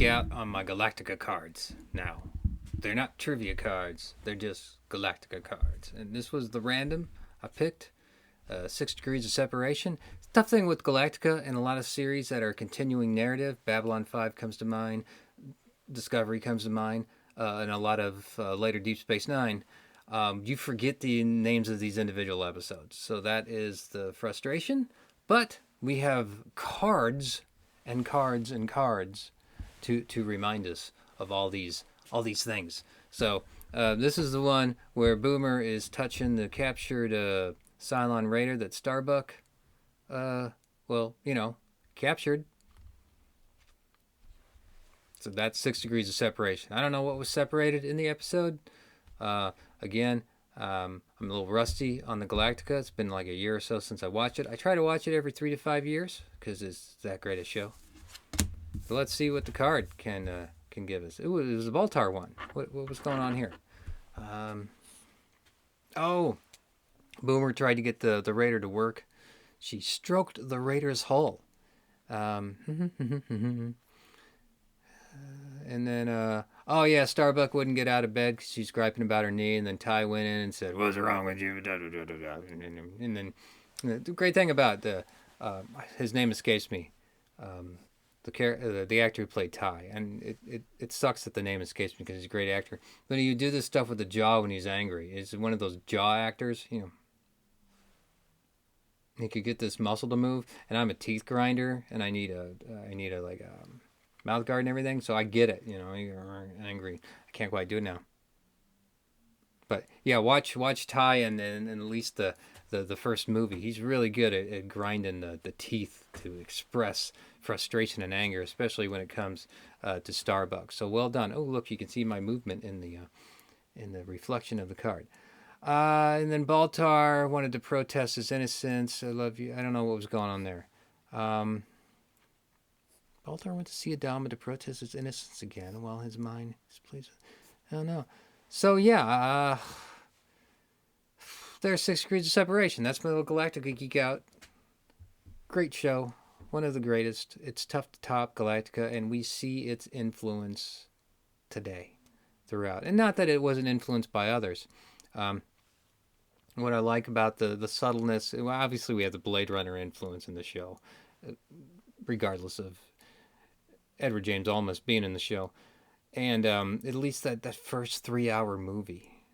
Out on my Galactica cards now. They're not trivia cards, they're just Galactica cards. And this was the random I picked. 6 degrees of separation. Tough thing with Galactica and a lot of series that are continuing narrative. Babylon 5 comes to mind, Discovery comes to mind, and a lot of later Deep Space Nine. You forget the names of these individual episodes. So that is the frustration. But we have cards and cards and cards to remind us of all these things. So this is the one where Boomer is touching the captured Cylon Raider that Starbuck, captured. So that's 6 degrees of separation. I don't know what was separated in the episode. Again, I'm a little rusty on the Galactica. It's been like a year or so since I watched it. I try to watch it every 3 to 5 years because it's that great a show. But let's see what the card can give us. It was a Baltar one. What was going on here? Boomer tried to get the Raider to work. She stroked the Raider's hull. And then, Starbuck wouldn't get out of bed because she's griping about her knee. And then Tigh went in and said, "What's wrong with you?" And then the great thing about his name escapes me. The actor who played Tigh, and it sucks that the name escapes me because he's a great actor. But you do this stuff with the jaw when he's angry. He's one of those jaw actors, He could get this muscle to move, and I'm a teeth grinder, and I need a mouth guard and everything. So I get it, You're angry. I can't quite do it now. But yeah, watch Tigh and at least the first movie. He's really good at grinding the teeth to express frustration and anger, especially when it comes to Starbucks. So well done. Oh, look, you can see my movement in the reflection of the card. And then Baltar wanted to protest his innocence. I love you. I don't know what was going on there. Baltar went to see Adama to protest his innocence again while his mind is pleased. I don't know. So yeah, there's 6 degrees of separation. That's my little Galactica geek out. Great show. One of the greatest. It's tough to top Galactica, and we see its influence today throughout. And not that it wasn't influenced by others. What I like about the subtleness, obviously we have the Blade Runner influence in the show, regardless of Edward James Olmos being in the show. And at least that first 3-hour movie,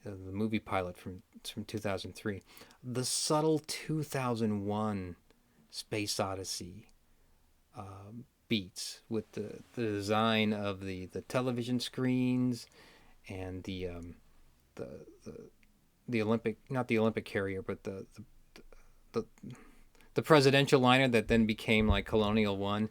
the movie pilot from 2003, the subtle 2001 Space Odyssey beats with the design of the television screens and the Olympic, not the Olympic carrier, but the presidential liner that then became like Colonial One.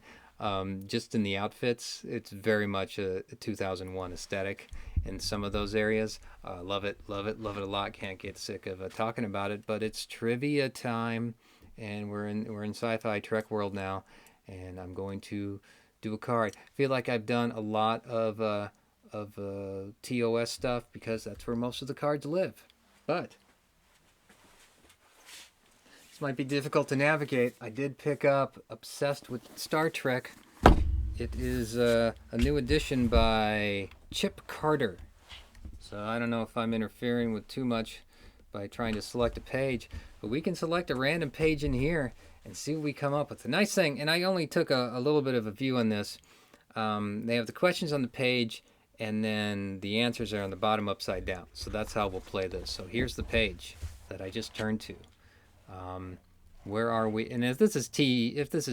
Just in the outfits, it's very much a 2001 aesthetic in some of those areas. Love it a lot. Can't get sick of talking about it. But it's trivia time, and we're in sci-fi Trek world now, and I'm going to do a card. Feel like I've done a lot of TOS stuff because that's where most of the cards live. But this might be difficult to navigate. I did pick up Obsessed with Star Trek. It is a new edition by Chip Carter. So I don't know if I'm interfering with too much by trying to select a page, but we can select a random page in here and see what we come up with. The nice thing, and I only took a little bit of a view on this, they have the questions on the page, and then the answers are on the bottom upside down. So that's how we'll play this. So here's the page that I just turned to. Where are we? And if this is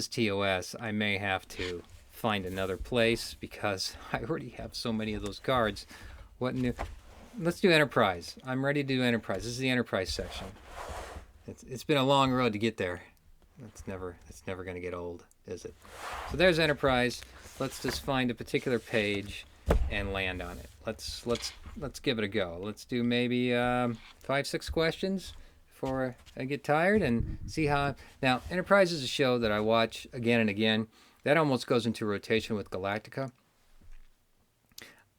TOS, I may have to find another place because I already have so many of those cards. What new? Let's do Enterprise. I'm ready to do Enterprise. This is the Enterprise section. It's been a long road to get there. It's never going to get old, is it? So there's Enterprise. Let's just find a particular page and land on it. Let's give it a go. Let's do maybe 5-6 questions before I get tired and see how. Now, Enterprise is a show that I watch again and again. That almost goes into rotation with Galactica.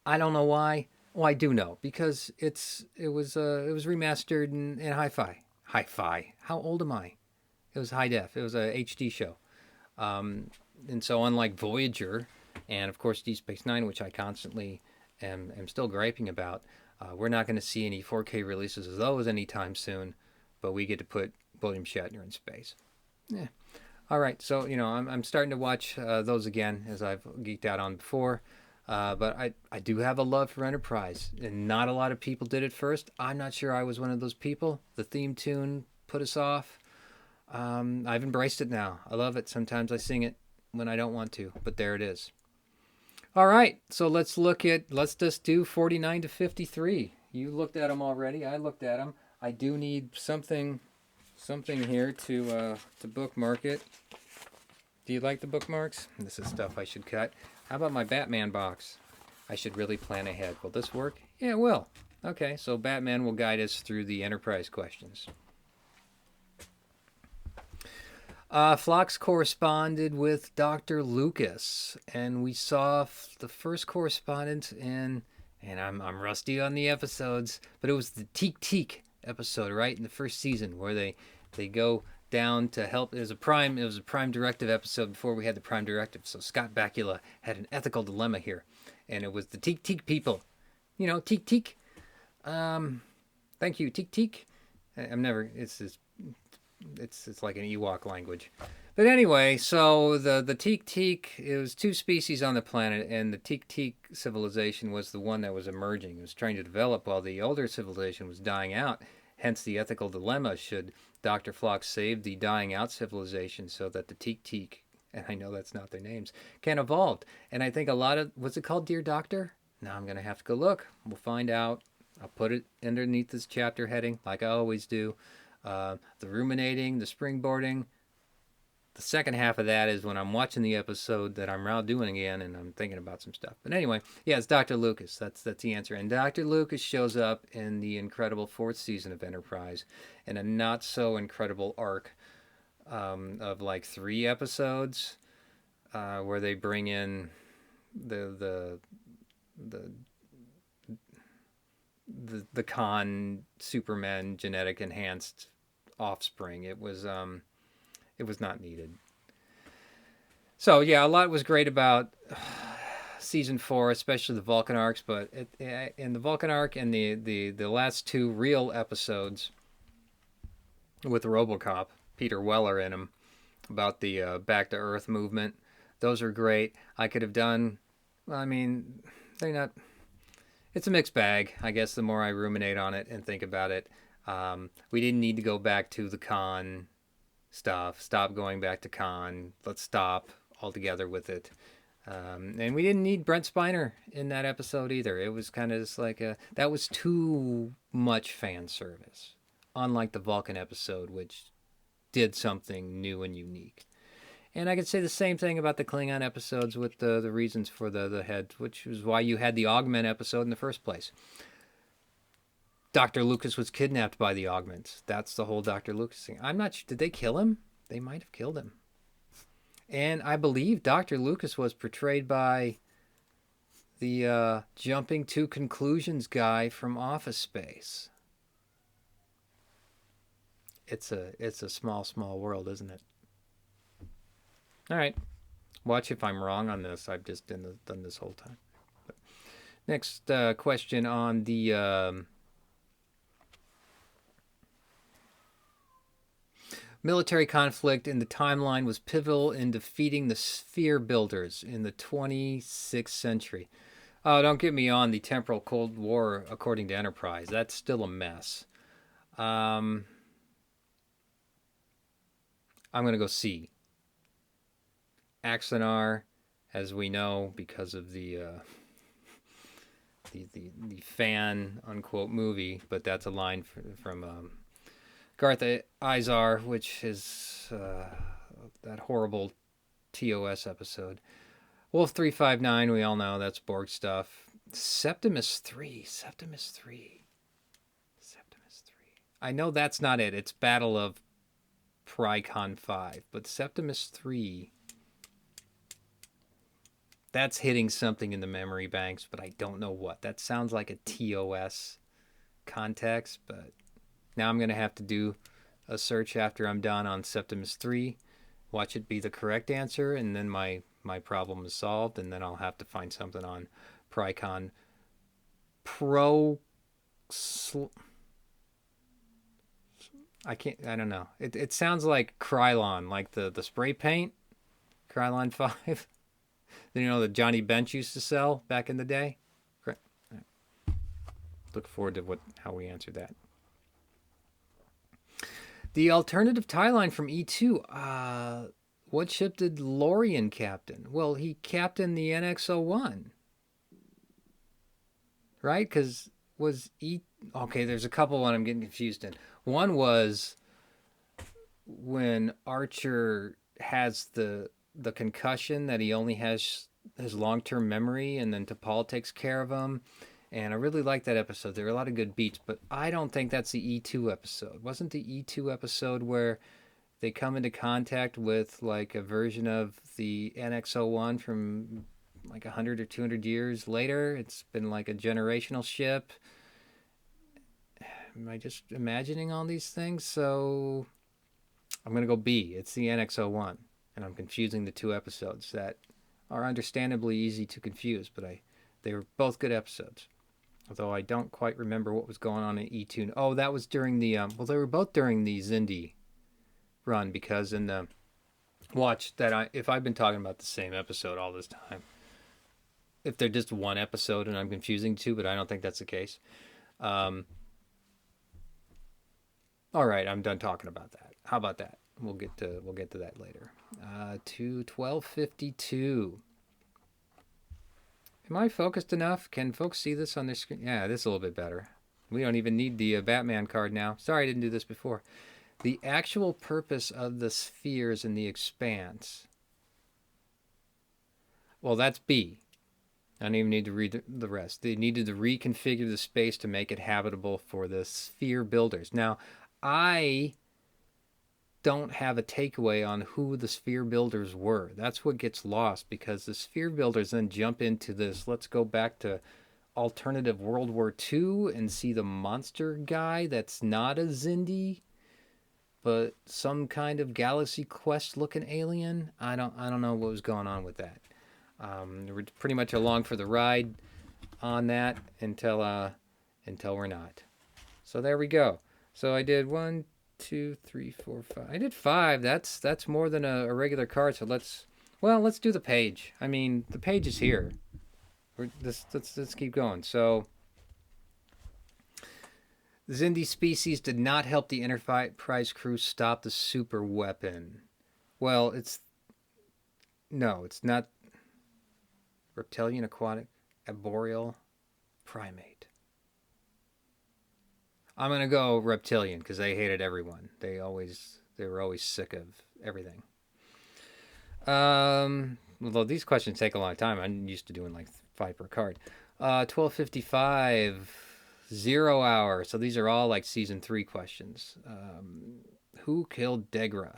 I don't know why. Well, I do know because it was remastered in hi-fi. Hi-fi. How old am I? It was high def. It was a HD show. And so unlike Voyager, And of course, Deep Space Nine, which I constantly am still griping about. We're not going to see any 4K releases of those anytime soon, but we get to put William Shatner in space. Yeah. All right, so I'm starting to watch those again, as I've geeked out on before. But I do have a love for Enterprise, and not a lot of people did it first. I'm not sure I was one of those people. The theme tune put us off. I've embraced it now. I love it. Sometimes I sing it when I don't want to, but there it is. All right, so let's just do 49 to 53. You looked at them already. I looked at them. I do need something here to bookmark it. Do you like the bookmarks? This is stuff I should cut. How about my Batman box? I should really plan ahead. Will this work? Yeah, it will. Okay, so Batman will guide us through the Enterprise questions. Phlox corresponded with Dr. Lucas, and we saw the first correspondence in, and I'm rusty on the episodes, but it was the Teek episode, right, in the first season, where they go down to help. It was a Prime Directive episode before we had the Prime Directive, so Scott Bakula had an ethical dilemma here, and it was the Teek people. Teek. Thank you, Teek. It's like an Ewok language. But anyway, so the Teek, it was two species on the planet, and the Teek civilization was the one that was emerging. It was trying to develop while the older civilization was dying out. Hence the ethical dilemma: should Dr. Phlox save the dying out civilization so that the Teek, and I know that's not their names, can evolve? And I think a lot of, what's it called, Dear Doctor? Now I'm going to have to go look. We'll find out. I'll put it underneath this chapter heading, like I always do. The ruminating, the springboarding. The second half of that is when I'm watching the episode that I'm now doing again, and I'm thinking about some stuff. But anyway, yeah, it's Dr. Lucas. That's the answer. And Dr. Lucas shows up in the incredible fourth season of Enterprise in a not so incredible arc of like 3 episodes where they bring in the Khan Superman genetic enhanced offspring. It was not needed. So yeah, a lot was great about season 4, especially the Vulcan arcs. But in the Vulcan arc and the last 2 real episodes with RoboCop, Peter Weller in them, about the Back to Earth movement, those are great. I could have done. I mean, they're not. It's a mixed bag, I guess. The more I ruminate on it and think about it, we didn't need to go back to the Khan stuff. Stop going back to Khan. Let's stop altogether with it. And we didn't need Brent Spiner in that episode either. It was kind of just like that was too much fan service. Unlike the Vulcan episode, which did something new and unique. And I could say the same thing about the Klingon episodes with the reasons for the head, which is why you had the Augment episode in the first place. Dr. Lucas was kidnapped by the Augments. That's the whole Dr. Lucas thing. I'm not sure. Did they kill him? They might have killed him. And I believe Dr. Lucas was portrayed by the jumping to conclusions guy from Office Space. It's a small world, isn't it? All right. Watch if I'm wrong on this. I've just done this whole time. But next question on the military conflict in the timeline was pivotal in defeating the sphere builders in the 26th century. Oh, don't get me on the temporal Cold War according to Enterprise. That's still a mess. I'm going to go C. Axanar, as we know, because of the fan unquote movie, but that's a line from Garth Izar, which is that horrible TOS episode. Wolf 359, we all know that's Borg stuff. Septimus III. I know that's not it. It's Battle of Prycon 5, but Septimus III. That's hitting something in the memory banks, but I don't know what. That sounds like a TOS context, but now I'm going to have to do a search after I'm done on Septimus III, watch it be the correct answer, and then my my problem is solved, and then I'll have to find something on Prycon Pro. I don't know. It sounds like Krylon, like the spray paint, Krylon 5. You know, that Johnny Bench used to sell back in the day. Look forward to how we answer that. The alternative tie line from E2. What ship did Lorian captain? Well, he captained the NX-01. Right? Because was E... Okay, there's a couple one I'm getting confused in. One was when Archer has the concussion that he only has his long-term memory, and then T'Pol takes care of him. And I really liked that episode. There were a lot of good beats, but I don't think that's the E2 episode. Wasn't the E2 episode where they come into contact with like a version of the NX-01 from like 100 or 200 years later? It's been like a generational ship. Am I just imagining all these things? So I'm going to go B. It's the NX-01. And I'm confusing the two episodes that are understandably easy to confuse, but they were both good episodes. Although I don't quite remember what was going on in E2. Oh, that was during the... well, they were both during the Xindi run, because in the... Watch that if I've been talking about the same episode all this time. If they're just one episode and I'm confusing two, but I don't think that's the case. All right, I'm done talking about that. How about that? We'll get to that later. To 1252. Am I focused enough? Can folks see this on their screen? Yeah, this is a little bit better. We don't even need the Batman card now. Sorry I didn't do this before. The actual purpose of the spheres in the expanse. Well, that's B. I don't even need to read the rest. They needed to reconfigure the space to make it habitable for the sphere builders. Now, I don't have a takeaway on who the sphere builders were. That's what gets lost, because the sphere builders then jump into this, let's go back to alternative World War II and see the monster guy that's not a Xindi, but some kind of Galaxy Quest looking alien. I don't know what was going on with that. We're pretty much along for the ride on that until we're not. So there we go. So I did 1, 2, 3, 4, 5. I did 5. That's more than a regular card. So let's do the page. I mean, the page is here. Let's keep going. So the Xindi species did not help the Enterprise crew stop the super weapon. Well, it's not. Reptilian, aquatic, arboreal, primate. I'm going to go reptilian because they hated everyone. They were always sick of everything. Although these questions take a long time. I'm used to doing like 5 per card. 1255, 0 hour. So these are all like season 3 questions. Who killed Degra?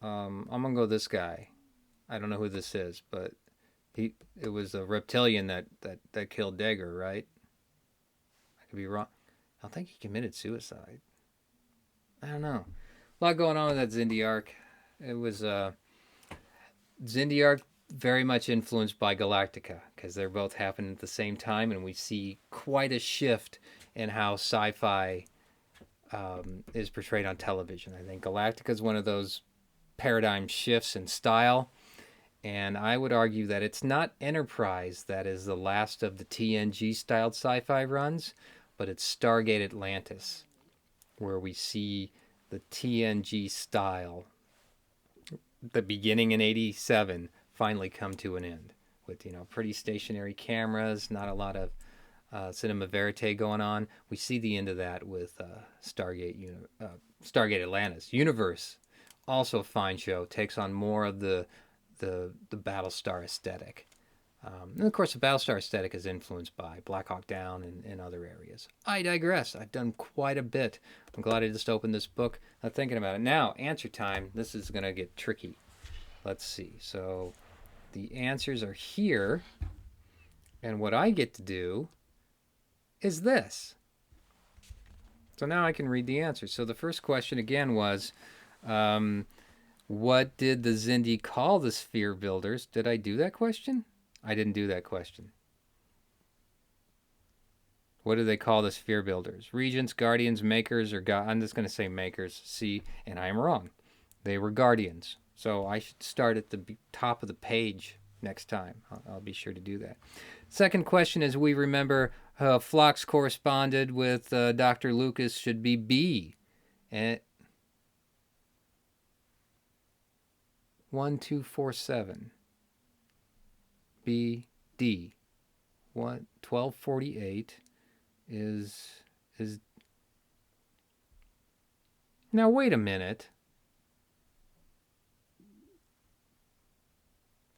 I'm going to go this guy. I don't know who this is, but it was a reptilian that killed Dagger, right? I could be wrong. I don't think he committed suicide. I don't know. A lot going on with that Xindi arc. It was Xindi arc very much influenced by Galactica, because they're both happening at the same time, and we see quite a shift in how sci-fi is portrayed on television. I think Galactica is one of those paradigm shifts in style, and I would argue that it's not Enterprise that is the last of the TNG styled sci-fi runs, but it's Stargate Atlantis, where we see the TNG style, the beginning in 87, finally come to an end with, pretty stationary cameras, not a lot of cinema verite going on. We see the end of that with Stargate Atlantis. Universe, also a fine show, takes on more of the Battlestar aesthetic. And of course, the Battlestar aesthetic is influenced by Black Hawk Down and other areas. I digress. I've done quite a bit. I'm glad I just opened this book. I'm thinking about it. Now, answer time. This is going to get tricky. Let's see. So the answers are here. And what I get to do is this. So now I can read the answers. So the first question again was, What did the Xindi call the sphere builders? Did I do that question? I didn't do that question. What do they call the sphere builders? Regents, guardians, makers, or God? I'm just going to say makers. See, and I'm wrong. They were guardians. So I should start at the top of the page next time. I'll be sure to do that. Second question is, we remember Phlox corresponded with Dr. Lucas should be B. And 1247. B, D. 1248 is now wait a minute.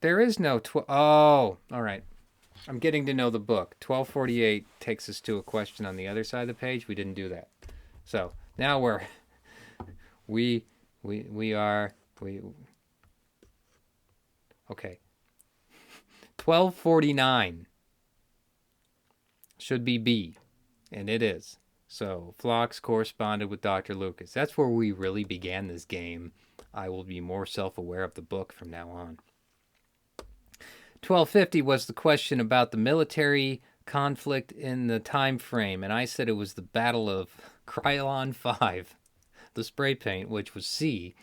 There is no oh, all right. I'm getting to know the book. 1248 takes us to a question on the other side of the page. We didn't do that. So now we okay. 1249 should be B, and it is. So Phlox corresponded with Dr. Lucas. That's where we really began this game. I will be more self-aware of the book from now on. 1250 was the question about the military conflict in the time frame, and I said it was the Battle of Krylon 5, the spray paint, which was C,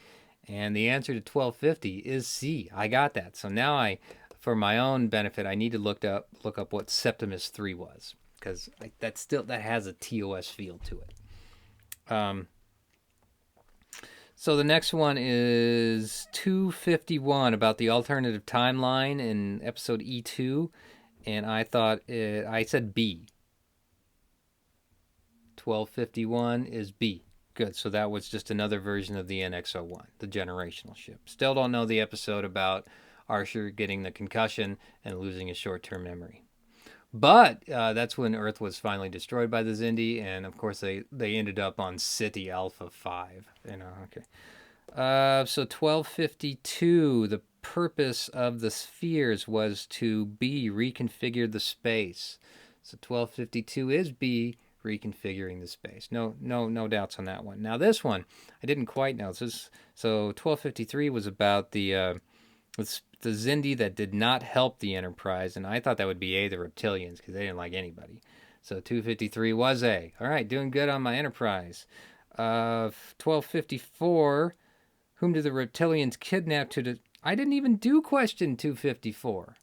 and the answer to 1250 is C. I got that. So now for my own benefit, I need to look up what Septimus III was, because that has a TOS feel to it. So the next one is 251 about the alternative timeline in episode E2, and I said B. 1251 is B. Good, so that was just another version of the NX-01, the generational ship. Still don't know the episode about Archer getting the concussion and losing his short-term memory. But that's when Earth was finally destroyed by the Xindi, and of course they ended up on City Alpha 5. Okay. So 1252, the purpose of the spheres was to reconfigure the space. So 1252 is B, reconfiguring the space. No doubts on that one. Now this one, I didn't quite know. So 1253 was about the Xindi that did not help the Enterprise, and I thought that would be A, the reptilians, because they didn't like anybody. So 253 was A. All right, doing good on my Enterprise. 1254, whom did the reptilians kidnap I didn't even do question 254.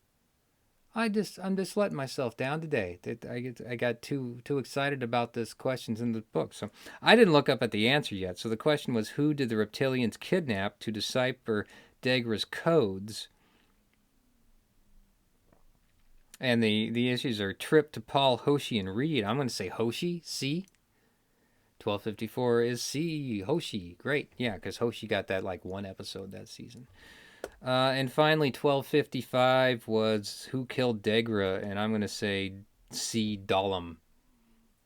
I'm just letting myself down today. I got too excited about this questions in the book. So I didn't look up at the answer yet. So the question was, who did the reptilians kidnap to decipher Degra's codes? And the issues are Trip, T'Pol, Hoshi, and Reed. I'm going to say Hoshi, C. 1254 is C, Hoshi. Great. Yeah, because Hoshi got that like one episode that season. And finally, 1255 was who killed Degra, and I'm going to say C, Dahlem.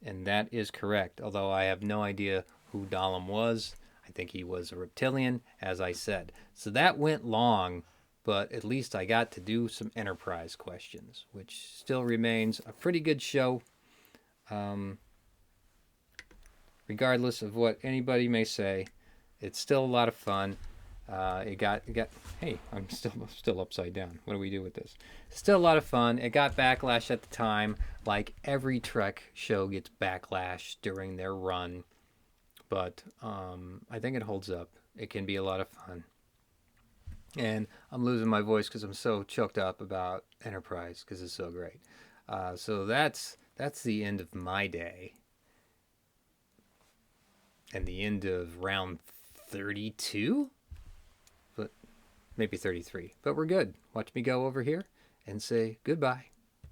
And that is correct, although I have no idea who Dahlem was. I think he was a reptilian, as I said. So that went long, but at least I got to do some Enterprise questions, which still remains a pretty good show. Regardless of what anybody may say, it's still a lot of fun. Hey, I'm still upside down. What do we do with this? Still a lot of fun. It got backlash at the time, like every Trek show gets backlash during their run. But I think it holds up. It can be a lot of fun. And I'm losing my voice because I'm so choked up about Enterprise because it's so great. So that's the end of my day. And the end of round 32? But maybe 33. But we're good. Watch me go over here and say goodbye.